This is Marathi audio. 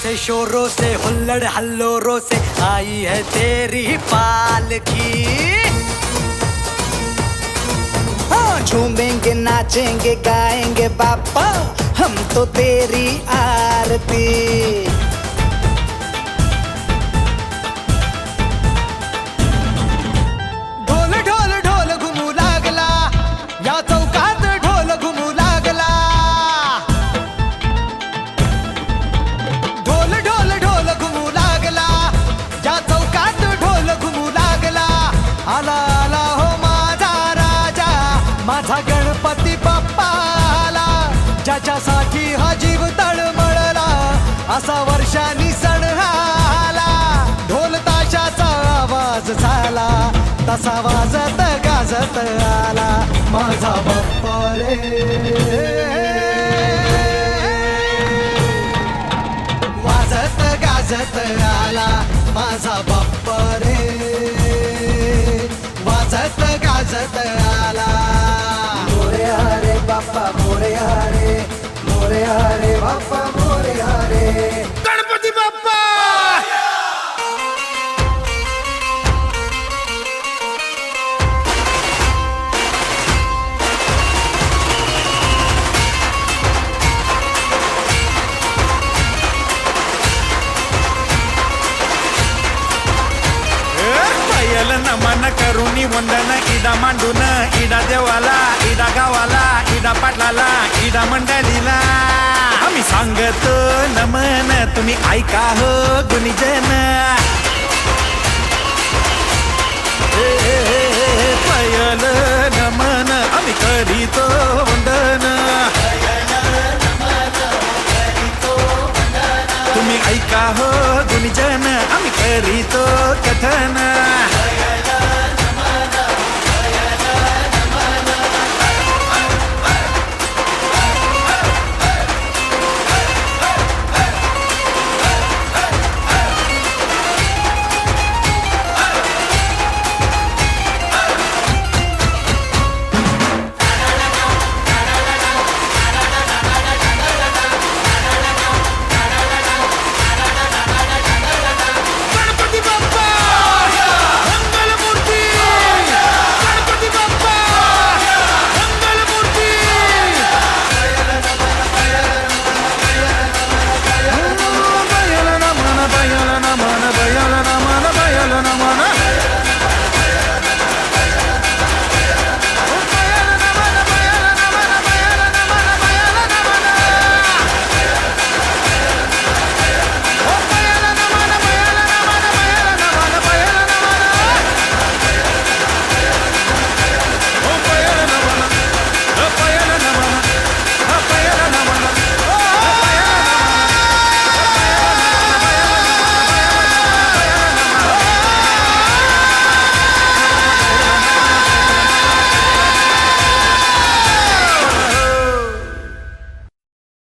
से शोरों से हुल्लड़ हल्लोरों से आई है तेरी पालकी। हाँ, झूमेंगे नाचेंगे गाएंगे बापा हम तो तेरी आरती। ढोल ढोल ढोल घुमू लागला या चौकात ढोल घुमू लागला। ढोल ढोल ढोल घुमू लागला या चौकात ढोल घुमू लागला। आला आला हो माझा राजा माझा गणपती बाप्पा आला। ज्याच्यासाठी हा जीव तळमळला असा वर्षांनी सण आला। ढोल ताशाचा आवाज झाला तसा वाजत गाजत आला माझा बाप्पा रे। वाजत गाजत आला माझा बाप्पा रे। वाजत गाजत आला। मोरया रे बाप्पा मोरया रे मोरया रे बाप्पा मोरया रे। गणपती बाप्पा पायल नमन करुणी वंदन इडा मांडून इडा देवाला इडा गावाला इडा पाटलाला इडा मंडळीला आम्ही सांगतो नमन तुम्ही ऐका हो गुणीजन। पायल नमन आम्ही करीतो वंदन तुम्ही ऐका हो गुणीजन आम्ही करीतो कथन।